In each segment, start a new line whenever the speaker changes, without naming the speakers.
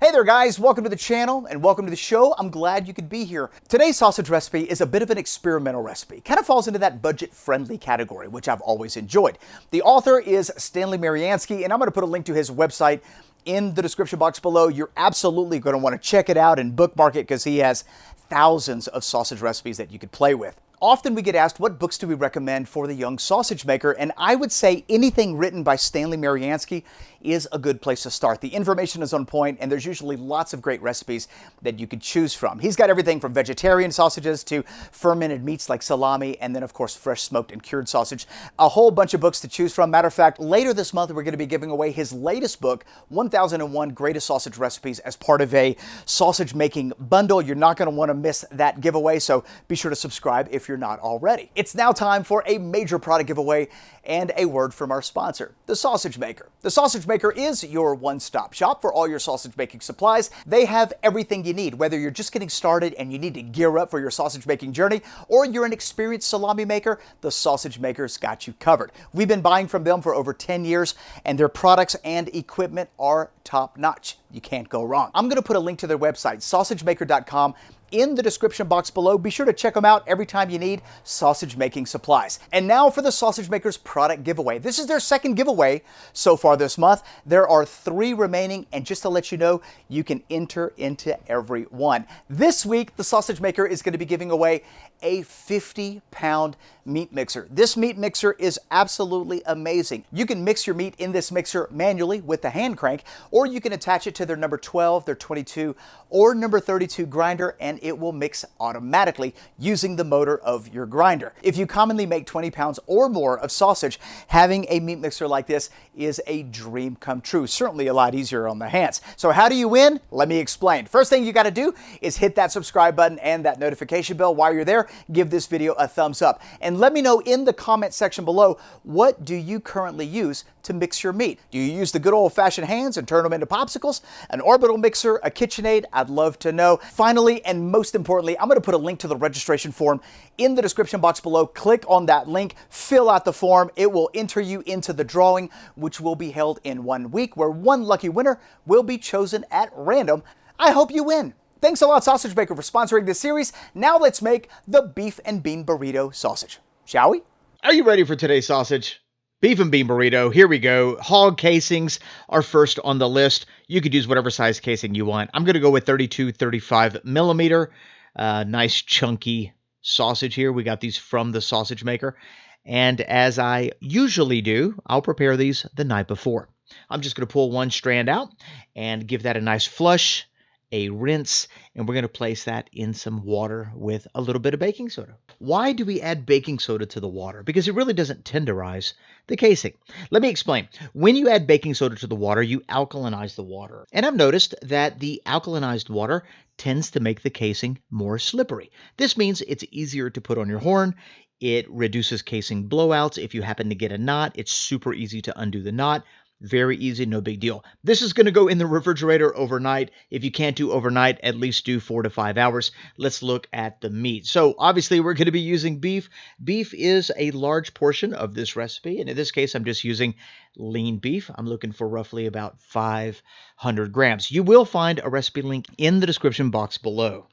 Hey there guys, welcome to the channel and welcome to the show. I'm glad you could be here. Today's sausage recipe is a bit of an experimental recipe. Kind of falls into that budget-friendly category, which I've always enjoyed. The author is Stanley Mariansky, and I'm going to put a link to his website in the description box below. You're absolutely going to want to check it out and bookmark it because he has thousands of sausage recipes that you could play with. Often we get asked, what books do we recommend for the young sausage maker? And I would say anything written by Stanley Mariansky is a good place to start. The information is on point, and there's usually lots of great recipes that you could choose from. He's got everything from vegetarian sausages to fermented meats like salami, and then of course fresh smoked and cured sausage. A whole bunch of books to choose from. Matter of fact, later this month we're going to be giving away his latest book, 1001 Greatest Sausage Recipes, as part of a sausage making bundle. You're not going to want to miss that giveaway, so be sure to subscribe if you're not already. It's now time for a major product giveaway and a word from our sponsor, The Sausage Maker. The Sausage Maker is your one-stop shop for all your sausage making supplies. They have everything you need, whether you're just getting started and you need to gear up for your sausage making journey, or you're an experienced salami maker, The Sausage Maker's got you covered. We've been buying from them for over 10 years, and their products and equipment are top-notch. You can't go wrong. I'm going to put a link to their website, sausagemaker.com, in the description box below. Be sure to check them out every time you need sausage making supplies. And now for the Sausage Maker's product giveaway. This is their second giveaway so far this month. There are 3 remaining, and just to let you know, you can enter into every one. This week, the Sausage Maker is going to be giving away a 50-pound meat mixer. This meat mixer is absolutely amazing. You can mix your meat in this mixer manually with the hand crank, or you can attach it to their number 12, their 22, or number 32 grinder, and it will mix automatically using the motor of your grinder. If you commonly make 20 pounds or more of sausage, having a meat mixer like this is a dream come true. Certainly a lot easier on the hands. So how do you win? Let me explain. First thing you got to do is hit that subscribe button and that notification bell. While you're there, give this video a thumbs up. And let me know in the comment section below, what do you currently use to mix your meat? Do you use the good old-fashioned hands and turn them into popsicles? An orbital mixer? A KitchenAid? I'd love to know. Finally, and most importantly, I'm going to put a link to the registration form in the description box below. Click on that link, fill out the form. It will enter you into the drawing, which will be held in 1 week, where one lucky winner will be chosen at random. I hope you win. Thanks a lot, Sausage Maker, for sponsoring this series. Now let's make the beef and bean burrito sausage, shall we?
Are you ready for today's sausage? Beef and bean burrito, here we go. Hog casings are first on the list. You could use whatever size casing you want. I'm going to go with 32, 35 millimeter. Nice chunky sausage here. We got these from the Sausage Maker. And as I usually do, I'll prepare these the night before. I'm just going to pull one strand out and give that a nice flush, a rinse, and we're going to place that in some water with a little bit of baking soda. Why do we add baking soda to the water? Because it really doesn't tenderize the casing. Let me explain. When you add baking soda to the water, you alkalinize the water. And I've noticed that the alkalinized water tends to make the casing more slippery. This means it's easier to put on your horn. It reduces casing blowouts. If you happen to get a knot, it's super easy to undo the knot. Very easy, no big deal. This is going to go in the refrigerator overnight. If you can't do overnight, at least do 4 to 5 hours. Let's look at the meat. So obviously we're going to be using beef. Beef is a large portion of this recipe, and in this case I'm just using lean beef. I'm looking for roughly about 500 grams. You will find a recipe link in the description box below.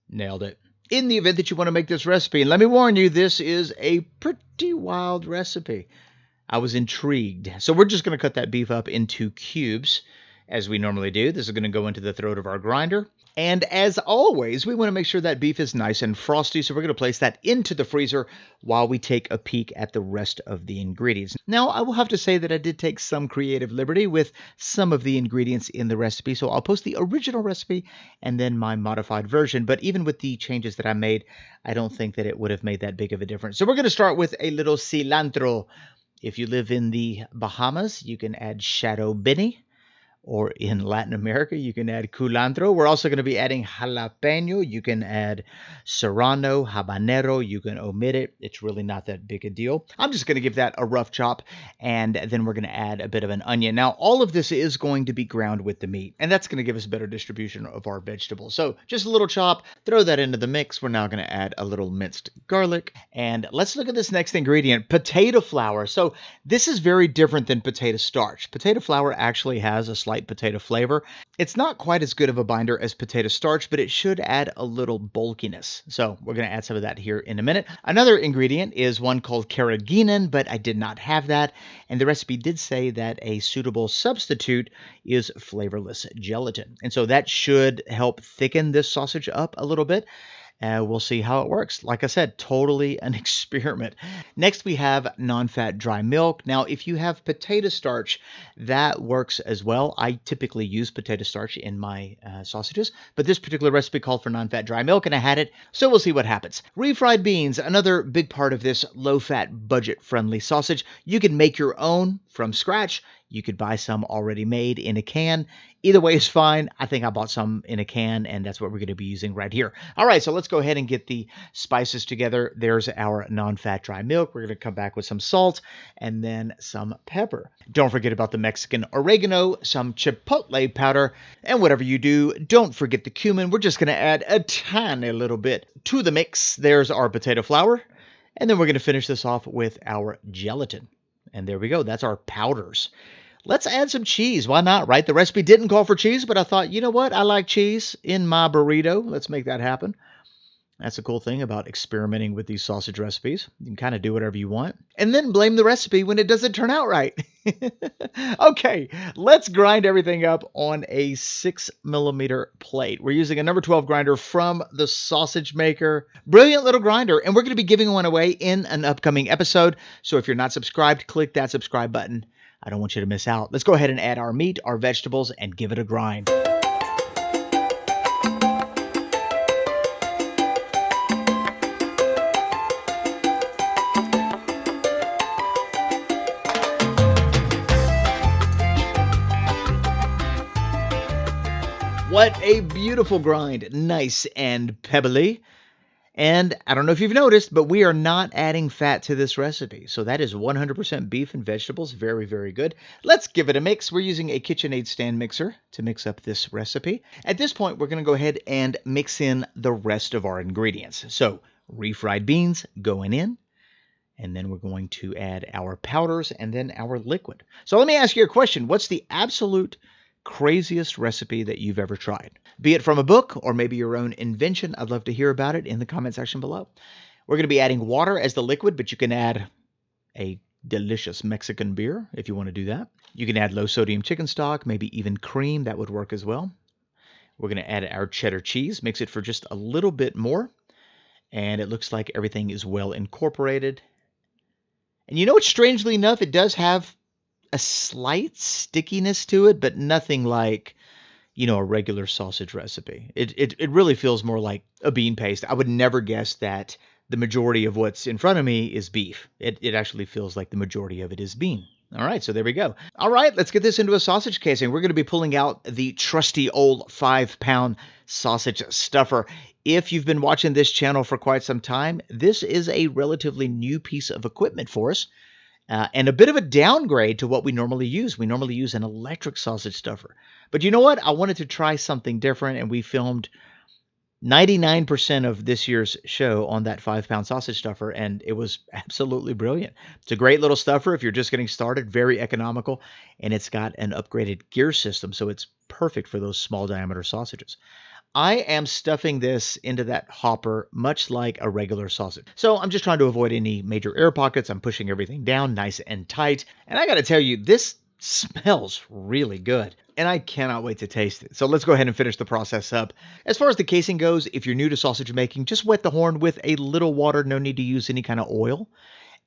Nailed it. In the event that you want to make this recipe, and let me warn you, this is a pretty wild recipe. I was intrigued. So we're just going to cut that beef up into cubes, as we normally do. This is going to go into the throat of our grinder. And as always, we want to make sure that beef is nice and frosty, so we're going to place that into the freezer while we take a peek at the rest of the ingredients. Now, I will have to say that I did take some creative liberty with some of the ingredients in the recipe, so I'll post the original recipe and then my modified version. But even with the changes that I made, I don't think that it would have made that big of a difference. So we're going to start with a little cilantro. If you live in the Bahamas, you can add shadow beni. Or in Latin America, you can add culantro. We're also going to be adding jalapeno. You can add serrano, habanero. You can omit it. It's really not that big a deal. I'm just going to give that a rough chop, and then we're going to add a bit of an onion. Now, all of this is going to be ground with the meat, and that's going to give us better distribution of our vegetables. So just a little chop, throw that into the mix. We're now going to add a little minced garlic. And let's look at this next ingredient, potato flour. So this is very different than potato starch. Potato flour actually has a slight slight potato flavor. It's not quite as good of a binder as potato starch, but it should add a little bulkiness. So we're going to add some of that here in a minute. Another ingredient is one called carrageenan, but I did not have that. And the recipe did say that a suitable substitute is flavorless gelatin. And so that should help thicken this sausage up a little bit. We'll see how it works. Like I said, totally an experiment. Next, we have non-fat dry milk. Now, if you have potato starch, that works as well. I typically use potato starch in my sausages, but this particular recipe called for non-fat dry milk, and I had it, so we'll see what happens. Refried beans, another big part of this low-fat, budget-friendly sausage. You can make your own from scratch. You could buy some already made in a can. Either way is fine. I think I bought some in a can, and that's what we're going to be using right here. All right, so let's go ahead and get the spices together. There's our non-fat dry milk. We're going to come back with some salt and then some pepper. Don't forget about the Mexican oregano, some chipotle powder, and whatever you do, don't forget the cumin. We're just going to add a tiny little bit to the mix. There's our potato flour, and then we're going to finish this off with our gelatin. And there we go. That's our powders. Let's add some cheese. Why not, right? The recipe didn't call for cheese, but I thought, you know what? I like cheese in my burrito. Let's make that happen. That's the cool thing about experimenting with these sausage recipes. You can kind of do whatever you want. And then blame the recipe when it doesn't turn out right. Okay, let's grind everything up on a 6mm plate. We're using a number 12 grinder from the Sausage Maker. Brilliant little grinder, and we're going to be giving one away in an upcoming episode. So if you're not subscribed, click that subscribe button. I don't want you to miss out. Let's go ahead and add our meat, our vegetables, and give it a grind. What a beautiful grind. Nice and pebbly. And I don't know if you've noticed, but we are not adding fat to this recipe. So that is 100% beef and vegetables. Very, very good. Let's give it a mix. We're using a KitchenAid stand mixer to mix up this recipe. At this point, we're going to go ahead and mix in the rest of our ingredients. So refried beans going in. And then we're going to add our powders and then our liquid. So let me ask you a question. What's the absolute craziest recipe that you've ever tried? Be it from a book or maybe your own invention. I'd love to hear about it in the comment section below. We're going to be adding water as the liquid, but you can add a delicious Mexican beer if you want to do that. You can add low sodium chicken stock, maybe even cream. That would work as well. We're going to add our cheddar cheese, mix it for just a little bit more. And it looks like everything is well incorporated. And you know what? Strangely enough, it does have a slight stickiness to it, but nothing like, you know, a regular sausage recipe. It really feels more like a bean paste. I would never guess that the majority of what's in front of me is beef. It actually feels like the majority of it is bean. All right, so there we go. All right, let's get this into a sausage casing. We're going to be pulling out the trusty old 5-pound sausage stuffer. If you've been watching this channel for quite some time, this is a relatively new piece of equipment for us. And a bit of a downgrade to what we normally use. We normally use an electric sausage stuffer. But you know what? I wanted to try something different, and we filmed 99% of this year's show on that 5-pound sausage stuffer, and it was absolutely brilliant. It's a great little stuffer if you're just getting started, very economical, and it's got an upgraded gear system, so it's perfect for those small diameter sausages. I am stuffing this into that hopper much like a regular sausage. So I'm just trying to avoid any major air pockets. I'm pushing everything down nice and tight. And I got to tell you, this smells really good. And I cannot wait to taste it. So let's go ahead and finish the process up. As far as the casing goes, if you're new to sausage making, just wet the horn with a little water. No need to use any kind of oil.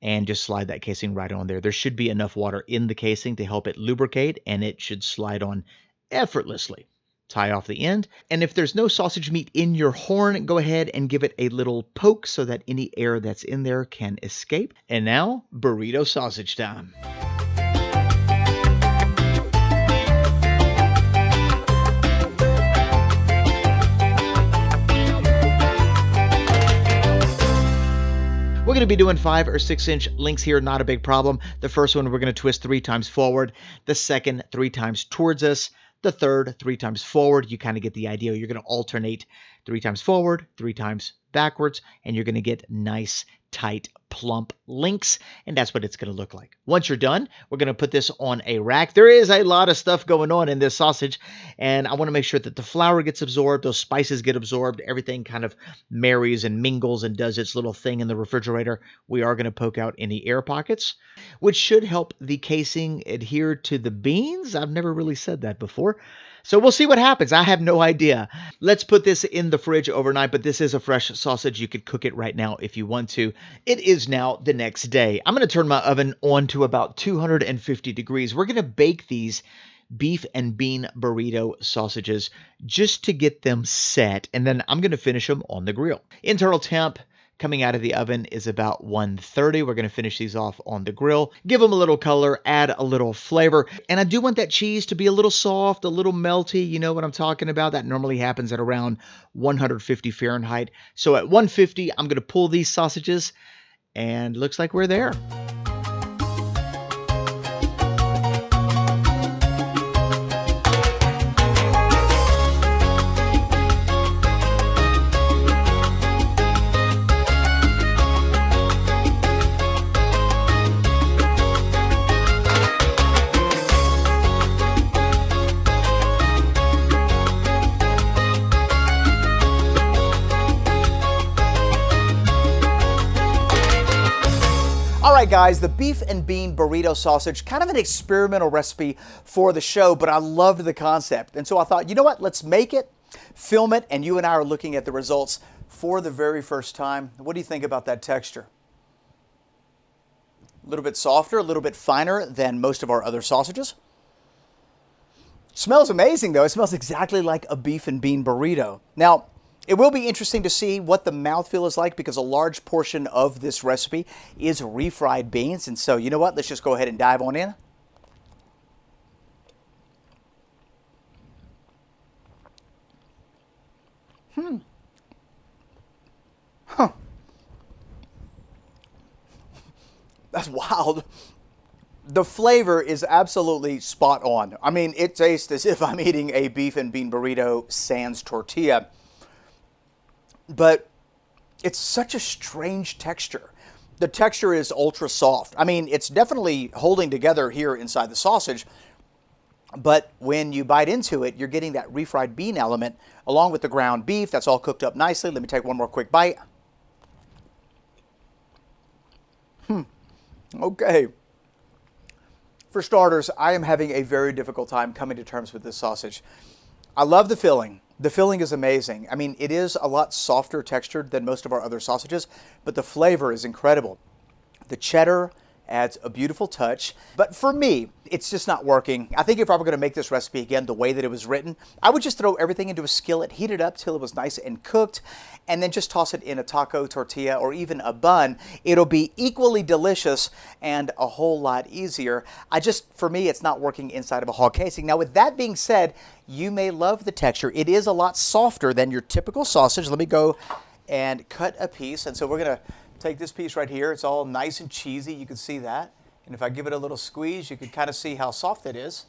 And just slide that casing right on there. There should be enough water in the casing to help it lubricate, and it should slide on effortlessly. Tie off the end, and if there's no sausage meat in your horn, go ahead and give it a little poke so that any air that's in there can escape. And now, burrito sausage time. We're going to be doing 5 or 6 inch links here, not a big problem. The first one we're going to twist 3 times forward, the second 3 times towards us, the third 3 times forward. You kind of get the idea. You're going to alternate 3 times forward, 3 times backwards, and you're going to get nice, tight plump links, and that's what it's going to look like. Once you're done, we're going to put this on a rack. There is a lot of stuff going on in this sausage, and I want to make sure that the flour gets absorbed, those spices get absorbed, everything kind of marries and mingles and does its little thing in the refrigerator. We are going to poke out any air pockets, which should help the casing adhere to the beans. I've never really said that before. So we'll see what happens. I have no idea. Let's put this in the fridge overnight, but this is a fresh sausage. You could cook it right now if you want to. It is now the next day. I'm going to turn my oven on to about 250 degrees. We're going to bake these beef and bean burrito sausages just to get them set, and then I'm going to finish them on the grill. Internal temp coming out of the oven is about 130. We're going to finish these off on the grill, give them a little color, add a little flavor. And I do want that cheese to be a little soft, a little melty. You know what I'm talking about? That normally happens at around 150 Fahrenheit. So at 150, I'm going to pull these sausages, and looks like we're there.
All right, guys, the beef and bean burrito sausage, kind of an experimental recipe for the show, but I loved the concept. And so I thought, you know what, let's make it, film it, and you and I are looking at the results for the very first time. What do you think about that texture? A little bit softer, a little bit finer than most of our other sausages. Smells amazing, though. It smells exactly like a beef and bean burrito. Now, it will be interesting to see what the mouthfeel is like because a large portion of this recipe is refried beans. And so, you know what? Let's just go ahead and dive on in. That's wild. The flavor is absolutely spot on. I mean, it tastes as if I'm eating a beef and bean burrito sans tortilla. But it's such a strange texture. The texture is ultra soft. I mean, it's definitely holding together here inside the sausage, but when you bite into it, you're getting that refried bean element along with the ground beef. That's all cooked up nicely. Let me take one more quick bite. Okay. For starters, I am having a very difficult time coming to terms with this sausage. I love the filling. The filling is amazing. I mean, it is a lot softer textured than most of our other sausages, but the flavor is incredible. The cheddar adds a beautiful touch, but for me, it's just not working. I think if I were going to make this recipe again the way that it was written, I would just throw everything into a skillet, heat it up till it was nice and cooked, and then just toss it in a taco tortilla or even a bun. It'll be equally delicious and a whole lot easier. For me, it's not working inside of a hog casing. Now, with that being said, you may love the texture. It is a lot softer than your typical sausage. Let me go and cut a piece. And so we're going to take this piece right here. It's all nice and cheesy. You can see that. And if I give it a little squeeze, you can kind of see how soft it is.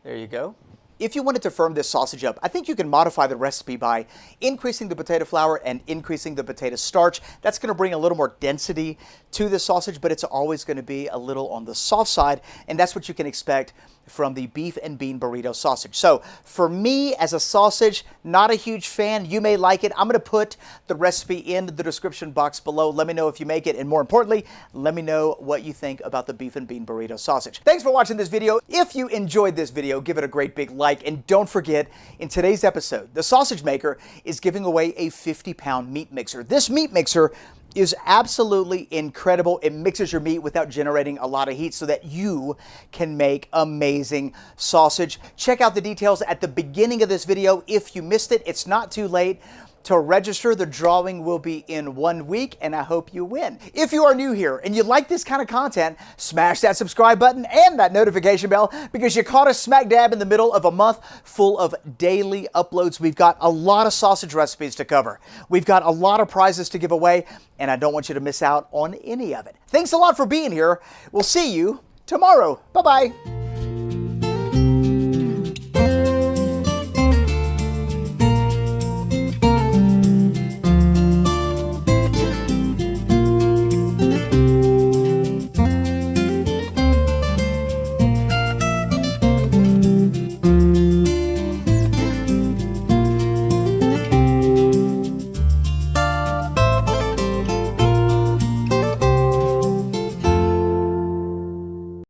There you go. If you wanted to firm this sausage up, I think you can modify the recipe by increasing the potato flour and increasing the potato starch. That's going to bring a little more density to the sausage, but it's always going to be a little on the soft side, and that's what you can expect from the beef and bean burrito sausage. So for me as a sausage, not a huge fan. You may like it. I'm going to put the recipe in the description box below. Let me know if you make it, and more importantly, let me know what you think about the beef and bean burrito sausage. Thanks for watching this video. If you enjoyed this video, give it a great big like, and don't forget, in today's episode, the Sausage Maker is giving away a 50-pound meat mixer. This meat mixer is absolutely incredible. It mixes your meat without generating a lot of heat so that you can make amazing sausage. Check out the details at the beginning of this video. If you missed it, it's not too late to register. The drawing will be in 1 week, and I hope you win. If you are new here and you like this kind of content, smash that subscribe button and that notification bell because you caught us smack dab in the middle of a month full of daily uploads. We've got a lot of sausage recipes to cover. We've got a lot of prizes to give away, and I don't want you to miss out on any of it. Thanks a lot for being here. We'll see you tomorrow. Bye-bye.